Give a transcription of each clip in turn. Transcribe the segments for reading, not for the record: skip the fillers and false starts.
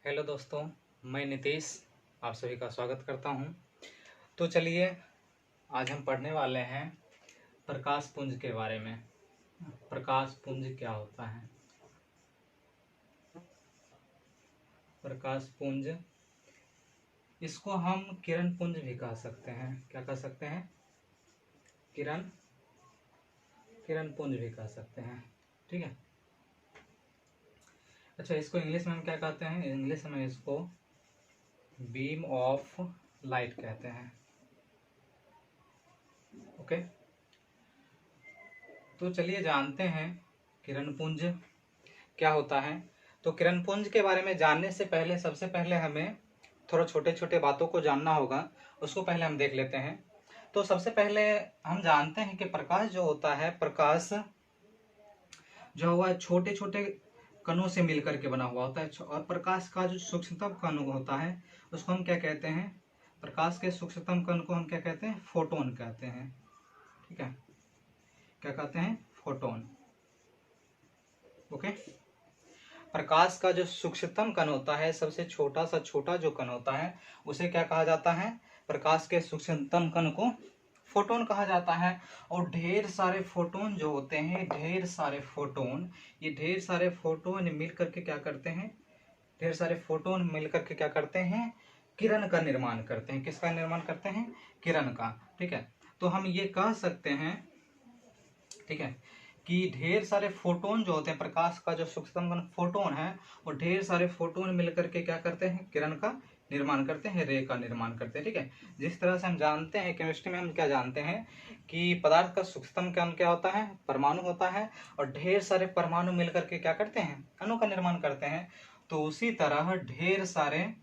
Hello दोस्तों, मैं नीतीश आप सभी का स्वागत करता हूं। तो चलिए आज हम पढ़ने वाले हैं प्रकाश पुंज के बारे में। प्रकाश पुंज क्या होता है? प्रकाश पुंज, इसको हम किरण पुंज भी कह सकते हैं। क्या कह सकते हैं? किरण किरण पुंज भी कह सकते हैं। ठीक है। अच्छा, इसको इंग्लिश में हम क्या कहते हैं? इंग्लिश में इसको बीम ऑफ लाइट कहते हैं। ओके, तो चलिए जानते हैं किरण पुंज क्या होता है। तो किरण पुंज के बारे में जानने से पहले सबसे पहले हमें थोड़ा छोटे छोटे बातों को जानना होगा। उसको पहले हम देख लेते हैं। तो सबसे पहले हम जानते हैं कि प्रकाश जो होता है, प्रकाश जो हुआ है छोटे छोटे कणों से मिलकर के बना हुआ होता है। और प्रकाश का जो सूक्ष्मतम कण होता है उसको हम क्या कहते हैं? प्रकाश के सूक्ष्मतम कण को हम क्या कहते हैं? फोटोन कहते हैं। ठीक है, क्या कहते हैं? फोटोन। ओके। प्रकाश का जो सूक्ष्मतम कण होता है, सबसे छोटा सा छोटा जो कण होता है, उसे क्या कहा जाता है? प्रकाश के सूक्ष्मतम कण को फोटोन कहा जाता है। और ढेर सारे फोटोन जो होते हैं, ढेर सारे फोटोन, ये ढेर सारे फोटोन मिल करके क्या करते हैं? ढेर सारे फोटोन मिल करके क्या करते हैं? किरण का निर्माण करते हैं। किसका निर्माण करते हैं? किरण का। ठीक है, तो हम ये कह सकते हैं, ठीक है, कि ढेर सारे फोटोन जो होते हैं, प्रकाश का जो सूक्ष्मतम कण फोटोन है, वो ढेर सारे फोटोन मिलकर के क्या करते हैं? किरण का निर्माण करते हैं, रे का निर्माण करते हैं। ठीक है, जिस तरह से हम जानते हैं केमिस्ट्री में, हम क्या जानते हैं कि पदार्थ का सूक्ष्मतम कण क्या होता है? परमाणु होता है। और ढेर सारे परमाणु मिलकर के क्या करते हैं? अणु का निर्माण करते हैं। तो उसी तरह ढेर सारे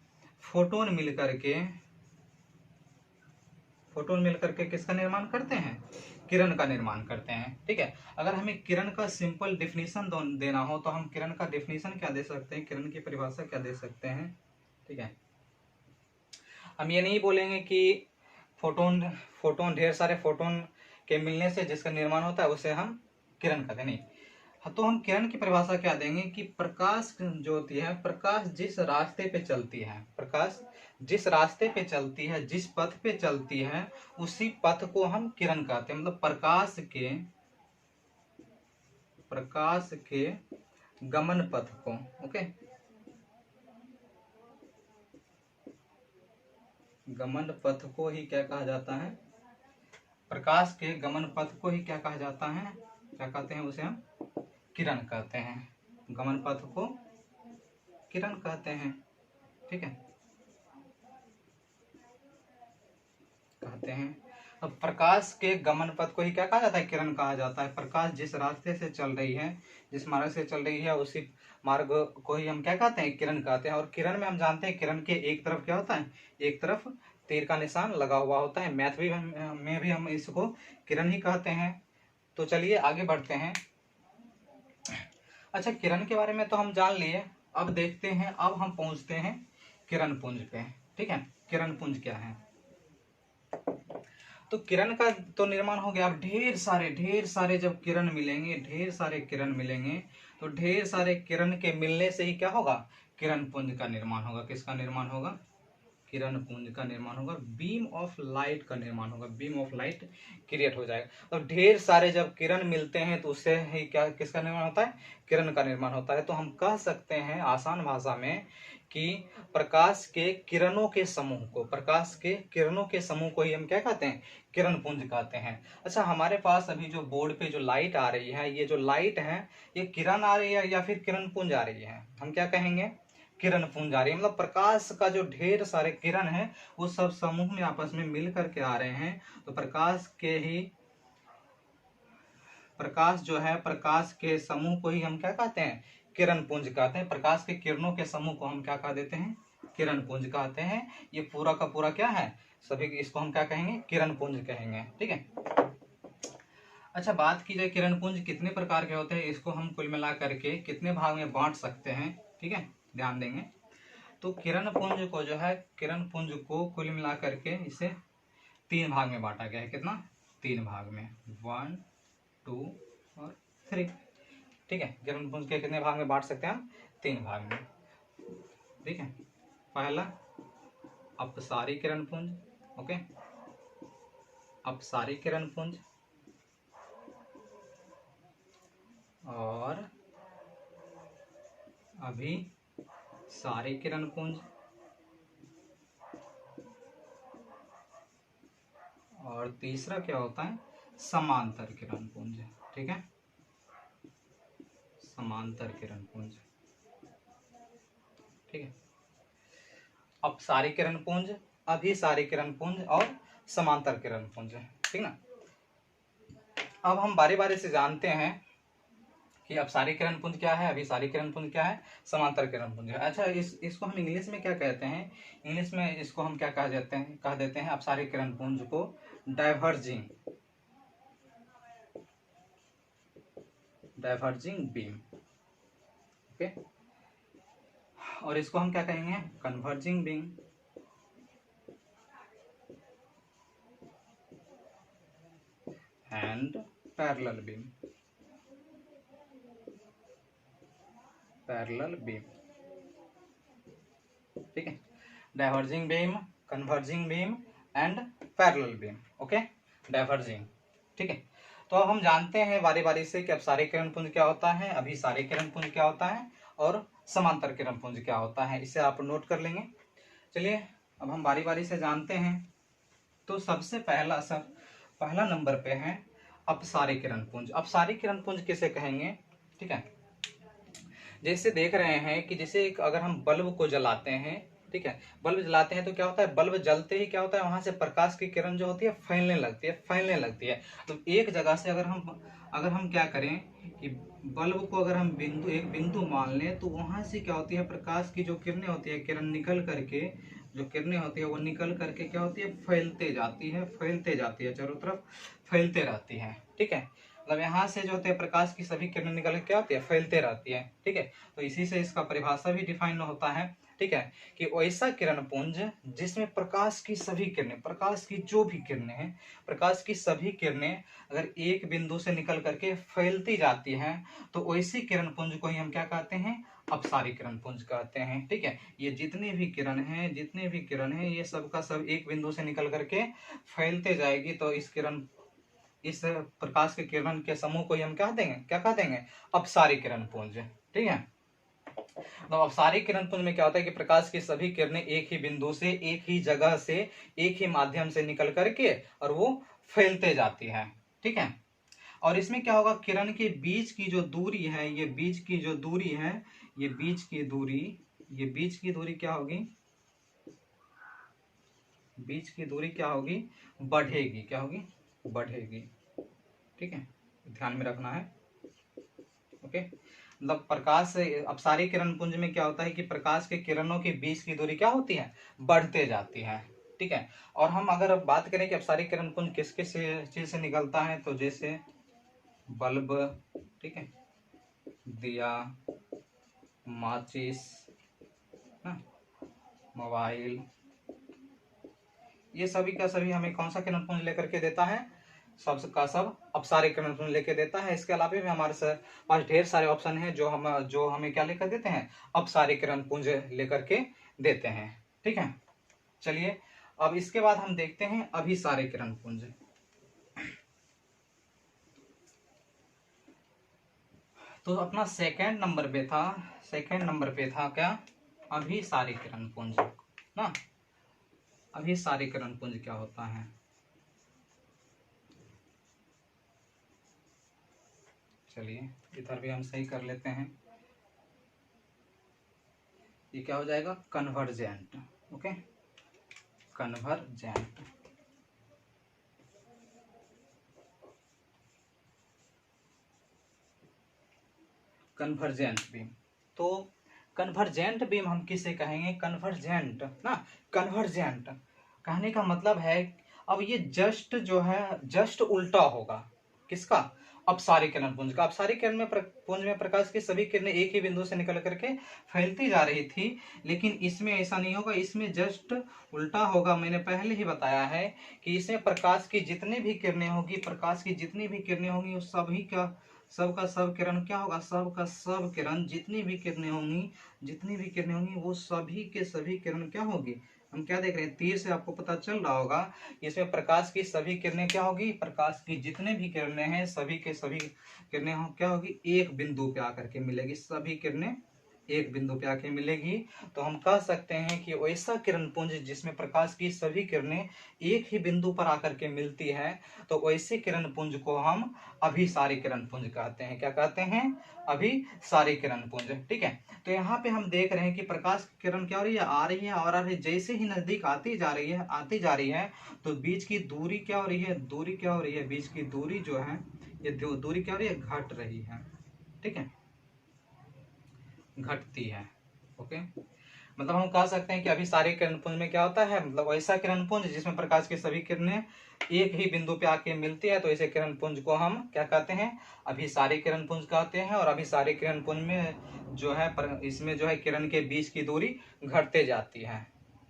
फोटोन मिलकर के किसका निर्माण करते हैं? किरण का निर्माण करते हैं। ठीक है, अगर हमें किरण का सिंपल डिफिनीशन देना हो तो हम किरण का डिफिनीशन क्या दे सकते हैं? किरण की परिभाषा क्या दे सकते हैं? ठीक है, हम ये नहीं बोलेंगे कि फोटोन फोटोन ढेर सारे फोटोन के मिलने से जिसका निर्माण होता है उसे हम किरण कहते हैं, नहीं। हाँ, तो हम किरण की परिभाषा क्या देंगे कि प्रकाश जो होती है, प्रकाश जिस रास्ते पे चलती है, प्रकाश जिस रास्ते पे चलती है, जिस पथ पे चलती है, उसी पथ को हम किरण कहते हैं। मतलब प्रकाश के गमन पथ को, ओके, गमन पथ को ही क्या कहा जाता है? प्रकाश के गमन पथ को ही क्या कहा जाता है? क्या कहते हैं? उसे हम किरण कहते हैं। गमन पथ को किरण कहते हैं। ठीक है, कहते हैं। अब प्रकाश के गमन पथ को ही क्या कहा जाता है? किरण कहा जाता है। प्रकाश जिस रास्ते से चल रही है, जिस मार्ग से चल रही है, उसी मार्ग को ही हम क्या कहते हैं? किरण कहते हैं। और किरण में हम जानते हैं किरण के एक तरफ क्या होता है? एक तरफ तीर का निशान लगा हुआ होता है। मैथ में भी हम इसको किरण ही कहते हैं। तो चलिए आगे बढ़ते हैं। अच्छा, किरण के बारे में तो हम जान लिए। अब देखते हैं, अब हम पहुंचते हैं किरण पुंज पे। ठीक है, किरण पुंज क्या है? तो किरण का तो निर्माण हो गया। अब ढेर सारे जब किरण मिलेंगे, ढेर सारे किरण मिलेंगे, तो ढेर सारे किरण के मिलने से ही क्या होगा? किरण पुंज का निर्माण होगा। किसका निर्माण होगा? किरण पुंज का निर्माण होगा। बीम ऑफ लाइट का निर्माण होगा। बीम ऑफ लाइट क्रिएट हो जाएगा। तो ढेर सारे जब किरण मिलते हैं तो उससे ही क्या, किसका निर्माण होता है? किरण का निर्माण होता है। तो हम कह सकते हैं आसान भाषा में कि प्रकाश के किरणों के समूह को, प्रकाश के किरणों के समूह को ही हम क्या कहते हैं? किरण पुंज कहते हैं। अच्छा, हमारे पास अभी जो बोर्ड पे जो लाइट आ रही है, ये जो लाइट है, ये किरण आ रही है या फिर किरण पुंज आ रही है? हम क्या कहेंगे? किरण पुंज आ रही है। मतलब प्रकाश का जो ढेर सारे किरण है, वो सब समूह में आपस में मिल करके आ रहे हैं। तो प्रकाश जो है, प्रकाश के समूह को ही हम क्या कहते हैं? किरण पुंज कहते हैं। प्रकाश के किरणों के समूह को हम क्या कह देते हैं? किरण पुंज कहते हैं। ये पूरा का पूरा क्या है? सभी इसको हम क्या कहेंगे? किरण पुंज कहेंगे। ठीक है। अच्छा, बात की जाए किरण पुंज कितने प्रकार के होते हैं, इसको हम कुल मिला करके कितने भाग में बांट सकते हैं? ठीक है, ध्यान देंगे। तो किरण पुंज को जो है, किरण पुंज को कुल मिला करके इसे 3 भाग में बांटा गया है। कितना? 3 भाग में, 1, 2 और 3। ठीक है, किरण पुंज के कितने भाग में बांट सकते हैं हम? 3 भाग में। ठीक है, पहला अपसारी किरण पुंज, ओके, अपसारी किरण पुंज, और अभिसारी किरण पुंज, और तीसरा क्या होता है, समांतर किरण पुंज। ठीक है, समांतर किरण पुंज। ठीक है, अपसारी किरण पुंज, अभिसारी किरण पुंज और समांतर किरण पुंज। ठीक ना। अब हम बारी बारी से जानते हैं कि अपसारी किरण पुंज क्या है, अभिसारी किरण पुंज क्या है, समांतर किरण पुंज है। अच्छा, इसको हम इंग्लिश में क्या कहते हैं, इंग्लिश में इसको हम क्या कह देते हैं अपसारी किरण पुंज को डाइवर्जिंग बीम। ओके, और इसको हम क्या कहेंगे, converging beam. And parallel beam, parallel beam. ठीक है, diverging beam, converging beam and parallel beam. Okay, diverging. ठीक है, तो अब हम जानते हैं बारी बारी से कि अपसारी किरण पुंज क्या होता है, अभिसारी किरण पुंज क्या होता है और समांतर किरण पुंज क्या होता है। इसे आप नोट कर लेंगे। चलिए अब हम बारी बारी से जानते हैं। तो सबसे पहला नंबर पे है अपसारी किरण पुंज। अपसारी किरण पुंज किसे कहेंगे। ठीक है, जैसे देख रहे हैं कि जैसे अगर हम बल्ब को जलाते हैं, ठीक है, बल्ब जलाते हैं तो क्या होता है, बल्ब जलते ही क्या होता है, वहां से प्रकाश की किरण जो होती है फैलने लगती है। तो एक जगह से अगर हम क्या करें कि बल्ब को अगर हम एक बिंदु मान लें, तो वहां से क्या होती है, प्रकाश की जो किरणें होती है, किरण निकल करके जो किरणें होती है वो निकल करके क्या होती है, फैलते जाती है, चारों तरफ फैलते रहती है। ठीक है, मतलब यहाँ से जो होते हैं प्रकाश की सभी किरणें निकल के क्या होती है, फैलते रहती है। ठीक है, तो इसी से इसका परिभाषा भी डिफाइन होता है। ठीक है, कि ऐसा किरण पुंज जिसमें प्रकाश की सभी किरणें, प्रकाश की जो भी किरणें हैं, प्रकाश की सभी किरणें अगर एक बिंदु से निकल करके फैलती जाती हैं, तो वैसी किरण पुंज को ही हम क्या कहते हैं, अपसारी किरण पुंज कहते हैं। ठीक है, ये जितने भी किरण हैं ये सब का सब एक बिंदु से निकल करके फैलते जाएगी, तो इस प्रकाश के किरण के समूह को ही हम क्या कह देंगे, अपसारी किरण पुंज। ठीक है, तो अपसारी किरण पुंज में क्या होता है कि प्रकाश की सभी किरणें एक ही बिंदु से, एक ही जगह से, एक ही माध्यम से निकल करके और वो फैलते जाती है। ठीक है, और इसमें क्या होगा, किरण के बीच की जो दूरी है, ये बीच की दूरी क्या होगी, बीच की दूरी क्या होगी, बढ़ेगी। ठीक है, ध्यान में रखना है। ओके, मतलब प्रकाश से अपसारी किरण पुंज में क्या होता है कि प्रकाश के किरणों के बीच की दूरी क्या होती है, बढ़ते जाती है। ठीक है, और हम अगर बात करें कि अपसारी किरण पुंज किस किस चीज से निकलता है, तो जैसे बल्ब, ठीक है, दिया, माचिस, मोबाइल, ये सभी का सभी हमें कौन सा किरण पुंज लेकर के देता है, सब का सब अपसारी किरण पुंज लेके देता है। इसके अलावा भी हमारे पास ढेर सारे ऑप्शन हैं जो हमें क्या लेकर देते हैं, अपसारी किरण पुंज लेकर के देते हैं। ठीक है, चलिए अब इसके बाद हम देखते हैं अभिसारी किरण पुंज। तो अपना सेकंड नंबर पे था क्या, अभिसारी किरण पुंज ना। अभिसारी किरण पुंज क्या होता है, चलिए इधर भी हम सही कर लेते हैं। ये क्या हो जाएगा, कन्वर्जेंट। Okay, convergent beam. तो कन्वर्जेंट बीम हम किसे कहेंगे, कन्वर्जेंट ना। कन्वर्जेंट कहने का मतलब है, अब ये जस्ट उल्टा होगा किसका, अपसारी किरण पुंज का। अपसारी किरण पुंज में प्रकाश की सभी किरणें एक ही बिंदु से निकल करके फैलती जा रही थी, लेकिन इसमें ऐसा नहीं होगा, इसमें जस्ट उल्टा होगा। मैंने पहले ही बताया है कि इसमें प्रकाश की जितनी भी किरणें होगी, उस सब का सब किरण क्या होगा, सब का सब किरण जितनी भी किरणें होंगी वो सभी के सभी किरण क्या होगी, हम क्या देख रहे हैं, तीर से आपको पता चल रहा होगा, इसमें प्रकाश की सभी किरणें क्या होगी, प्रकाश की जितने भी किरणें हैं सभी के सभी किरणें क्या होगी, एक बिंदु पे आकर के मिलेगी, सभी किरणें एक बिंदु पे आके मिलेगी। तो हम कह सकते हैं कि वैसा किरण पुंज जिसमें प्रकाश की सभी किरणें एक ही बिंदु पर आकर के मिलती है, तो वैसे किरण पुंज को हम अभिसारी किरण पुंज कहते हैं। क्या कहते हैं, अभिसारी किरण पुंज। ठीक है, तो यहाँ पे हम देख रहे हैं कि प्रकाश की किरण क्या हो रही है, आ रही है और आ रही है, जैसे ही नजदीक आती जा रही है तो बीच की दूरी क्या हो रही है, बीच की दूरी जो है, ये दूरी क्या हो रही है, घट रही है। ठीक है, घटती है। ओके, मतलब हम कह सकते हैं कि अभिसारी किरण पुंज में क्या होता है, मतलब ऐसा किरण पुंज जिसमें प्रकाश की सभी किरणें एक ही बिंदु पे आके मिलती है, तो ऐसे किरण पुंज को हम क्या कहते हैं, अभिसारी किरण पुंज कहते हैं। और अभिसारी किरण पुंज में जो है इसमें जो है किरण के बीच की दूरी घटते जाती है।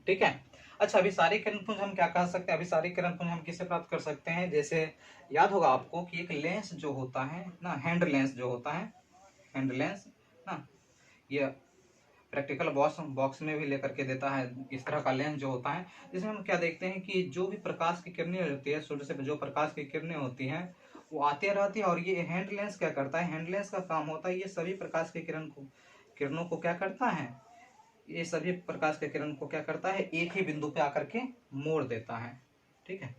ठीक है, अच्छा, अभिसारी किरण पुंज हम क्या कह सकते हैं, अभिसारी किरण पुंज हम किससे प्राप्त कर सकते हैं, जैसे याद होगा आपको कि एक लेंस जो होता है ना, हैंड लेंस जो होता है, हैंड लेंस ना, ये प्रैक्टिकल बॉक्स में भी लेकर के देता है, इस तरह का लेंस जो होता है, जिसमें हम क्या देखते हैं कि जो भी प्रकाश की किरणें होती है, सूर्य से जो प्रकाश की किरणें होती हैं वो आती रहती है। और ये हैंड लेंस क्या करता है, हैंड लेंस का काम होता है ये सभी प्रकाश की किरणों को क्या करता है, ये सभी प्रकाश के किरण को क्या करता है, एक ही बिंदु पे आकर के मोड़ देता है। ठीक है,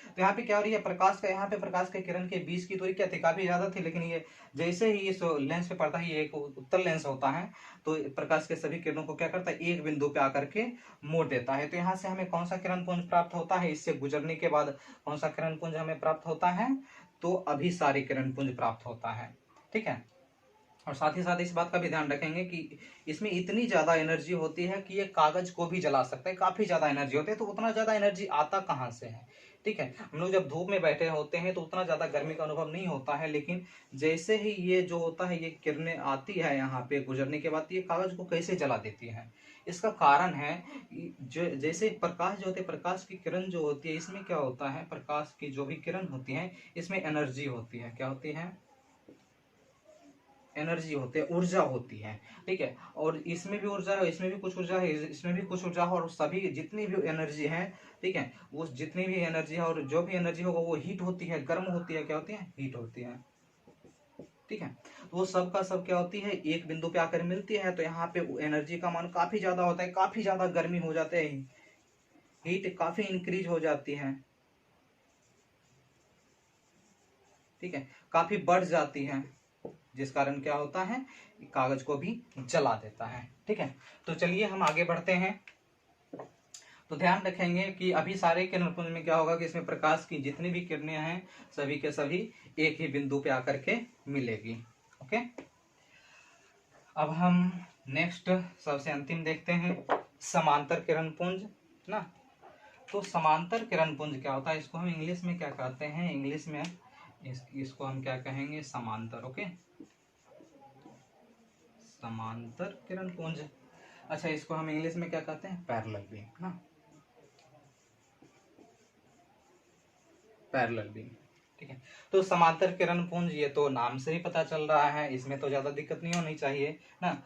तो यहाँ पे क्या हो रही है, यहाँ पे प्रकाश के किरण के बीच की दूरी क्या थी, काफी ज्यादा थी, लेकिन ये जैसे ही इस लेंस पे पड़ता है, ये एक उत्तल लेंस होता है, तो प्रकाश के सभी किरणों को क्या करता है, एक बिंदु पे आकर के मोड़ देता है। तो यहाँ से हमें कौन सा किरण पुंज प्राप्त होता है, इससे गुजरने के बाद कौन सा किरण पुंज हमें प्राप्त होता है, तो अभिसारी किरण पुंज प्राप्त होता है। ठीक है, और साथ ही साथ इस बात का भी ध्यान रखेंगे कि इसमें इतनी ज्यादा एनर्जी होती है कि ये कागज को भी जला सकता है, काफी ज्यादा एनर्जी होती है। तो उतना ज्यादा एनर्जी आता कहाँ से है, ठीक है, हम लोग जब धूप में बैठे होते हैं तो उतना ज्यादा गर्मी का अनुभव नहीं होता है, लेकिन जैसे ही ये जो होता है, ये किरणें आती है यहाँ पे गुजरने के बाद, ये कागज को कैसे जला देती है, इसका कारण है जो जैसे प्रकाश जो होते हैं, प्रकाश की किरण जो होती है, इसमें क्या होता है, प्रकाश की जो भी किरण होती है इसमें एनर्जी होती है, क्या होती है, एनर्जी होती है, ऊर्जा होती है। ठीक है, और इसमें भी ऊर्जा है, इसमें भी कुछ ऊर्जा है, इसमें भी कुछ ऊर्जा है, और सभी जितनी भी एनर्जी है, ठीक है, वो जितनी भी एनर्जी है और जो भी एनर्जी होगा वो हीट होती है, गर्म होती है, क्या होती है, हीट होती है। ठीक है, तो वो सब का सब क्या होती है, एक बिंदु पे आकर मिलती है, तो यहाँ पे एनर्जी का मान काफी ज्यादा होता है, काफी ज्यादा गर्मी हो जाते हैं, हीट काफी इंक्रीज हो जाती है। ठीक है, काफी बढ़ जाती है, जिस कारण क्या होता है, कागज को भी जला देता है। ठीक है, तो चलिए हम आगे बढ़ते हैं। तो ध्यान रखेंगे कि अभी सारे किरण पुंज में क्या होगा कि इसमें प्रकाश की जितनी भी किरणें हैं सभी के सभी एक ही बिंदु पे आकर के मिलेगी। ओके, अब हम नेक्स्ट सबसे अंतिम देखते हैं, समांतर किरण पुंज ना। तो समांतर किरण पुंज क्या होता है, इसको हम इंग्लिश में क्या कहते हैं, इंग्लिश में इसको हम क्या कहेंगे, समांतर। ओके, समांतर किरण पुंज। अच्छा, इसको हम इंग्लिश में क्या कहते हैं, पैरेलल बीम ना, पैरेलल बीम। ठीक है, तो समांतर किरण पुंज ये तो नाम से ही पता चल रहा है, इसमें तो ज्यादा दिक्कत नहीं होनी चाहिए ना।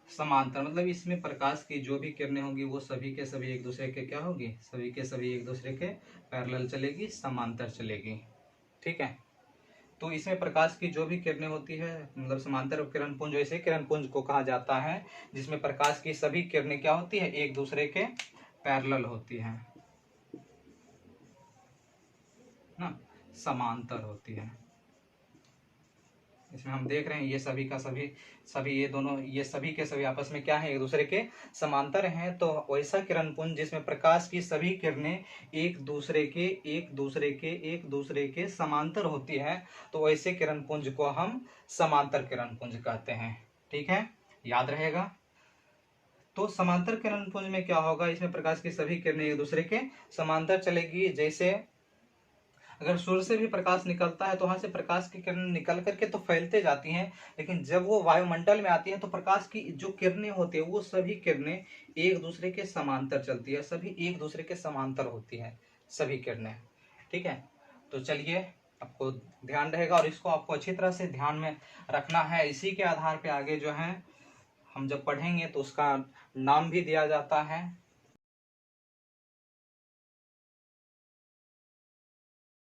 समांतर मतलब इसमें प्रकाश की जो भी किरणें होंगी वो सभी के सभी एक दूसरे के क्या होगी, सभी के सभी एक दूसरे के पैरेलल चलेगी, समांतर चलेगी। ठीक है, तो इसमें प्रकाश की जो भी किरणें होती है, मतलब समांतर किरण पुंज, ऐसे किरण पुंज को कहा जाता है जिसमें प्रकाश की सभी किरणें क्या होती है, एक दूसरे के पैरेलल होती है ना, समांतर होती है। इसमें हम देख रहे हैं ये सभी का सभी सभी ये दोनों, ये सभी के सभी आपस में क्या है, एक दूसरे के समांतर हैं। तो वैसा किरण पुंज जिसमें प्रकाश की सभी किरणें एक दूसरे के समांतर होती है, तो वैसे किरण पुंज को हम समांतर किरण पुंज कहते हैं। ठीक है, याद रहेगा। तो समांतर किरण पुंज में क्या होगा, इसमें प्रकाश की सभी किरणें एक दूसरे के समांतर चलेगी। जैसे अगर सूर्य से भी प्रकाश निकलता है तो वहां से प्रकाश की किरण निकल करके तो फैलते जाती हैं, लेकिन जब वो वायुमंडल में आती है तो प्रकाश की जो किरणें होती है वो सभी किरणें एक दूसरे के समांतर चलती है, सभी एक दूसरे के समांतर होती है सभी किरणें। ठीक है, तो चलिए आपको ध्यान रहेगा और इसको आपको अच्छी तरह से ध्यान में रखना है। इसी के आधार पे आगे जो है हम जब पढ़ेंगे तो उसका नाम भी दिया जाता है